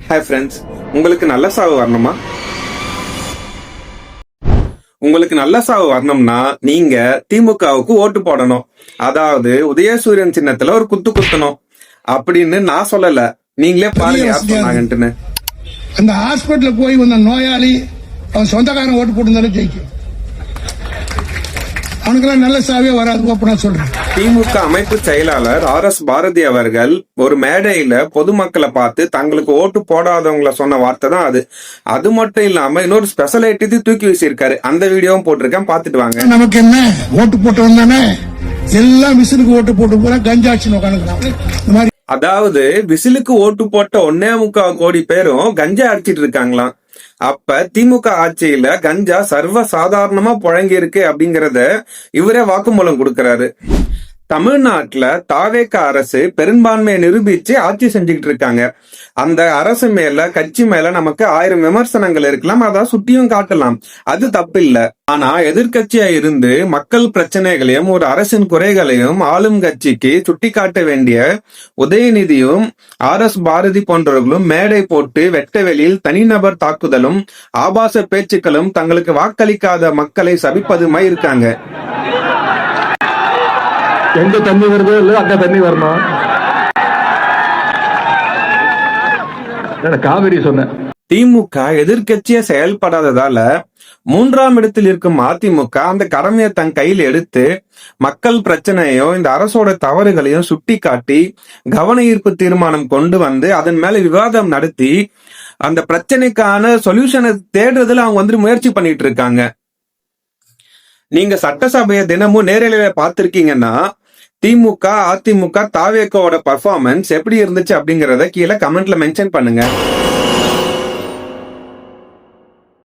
Hi friends, உங்களுக்கு நல்ல சாவு வரணுமா? உங்களுக்கு நல்ல சாவு வரணும்னா நீங்க திமுகவுக்கு ஓட்டு போடணும். அதாவது உதயசூரியன் சின்னத்துல ஒரு குத்து குத்தணும் அப்படின்னு நான் சொல்லல. நீங்களே பாருங்க யார் சொன்னாங்கன்ட்டுன்னு. அந்த ஹாஸ்பிட்டல் போய் வந்த நோயாளி அவன் சொந்தக்காரன் ஓட்டு போட்டு ஜெயிக்கும். அவனுக்கெல்லாம் நல்ல சாவே வராது சொல்றேன். திமுக அமைப்பு செயலாளர் RS பாரதி அவர்கள் ஒரு மேடையில பொதுமக்களை பார்த்து தங்களுக்கு ஓட்டு போடாதவங்களை சொன்ன வார்த்தை தான் அது. அது மட்டும் இல்லாம இன்னொரு ஸ்பெஷல் ஐட்டத்தை தூக்கி வீசியிருக்காரு. அந்த வீடியோவும் போட்டிருக்கேன், பாத்துட்டு வாங்க. நமக்கு என்ன ஓட்டு போட்டு வந்தானே எல்லாம் விசிலுக்கு ஓட்டு போட்டு போற கஞ்சாட்சி உட்காந்துக்கிறாங்க. அதாவது விசிலுக்கு ஓட்டு போட்ட 1.25 கோடி பேரும் கஞ்சா அடிச்சிட்டு இருக்காங்களாம். அப்ப திமுக ஆட்சியில கஞ்சா சர்வ சாதாரணமா புழங்கி இருக்கு அப்படிங்கறத இவரே வாக்குமூலம் கொடுக்கிறாரு. தமிழ்நாட்டுல தாவேக அரசு பெரும்பான்மையை நிரூபிச்சு ஆட்சி செஞ்சுக்கிட்டு இருக்காங்க. அந்த அரசு மேல கட்சி மேல நமக்கு 1000 விமர்சனங்கள் இருக்கலாம், அதான் சுட்டியும் காட்டலாம், அது தப்பு இல்ல. ஆனா எதிர்கட்சியா இருந்து மக்கள் பிரச்சனைகளையும் ஒரு அரசின் குறைகளையும் ஆளும் கட்சிக்கு சுட்டி காட்ட வேண்டிய உதயநிதியும் RS பாரதி போன்றவர்களும் மேடை போட்டு வெட்ட வெளியில் தனிநபர் தாக்குதலும் ஆபாச பேச்சுக்களும் தங்களுக்கு வாக்களிக்காத மக்களை சபிப்பதுமாய் இருக்காங்க. எங்க தண்ணி வருதோ இல்ல அங்க தண்ணி வரணும். காவிரி சொன்ன திமுக எதிர்கட்சியா செயல்படாததால 3ஆம் இடத்தில் இருக்கும் அதிமுக அந்த கடமையை தன் கையில் எடுத்து மக்கள் பிரச்சனையோ இந்த அரசோட தவறுகளையும் சுட்டி காட்டி கவன ஈர்ப்பு தீர்மானம் கொண்டு வந்து அதன் மேல விவாதம் நடத்தி அந்த பிரச்சனைக்கான சொல்யூஷனை தேடுறதுல அவங்க முயற்சி பண்ணிட்டு இருக்காங்க. நீங்க சட்டசபையை தினமும் நேரலையில பார்த்திருக்கீங்கன்னா திமுக அதிமுக தாவேகோட பர்ஃபார்மன்ஸ் எப்படி இருந்துச்சு அப்படிங்கறத கீழே கமெண்ட்ல மென்ஷன் பண்ணுங்க.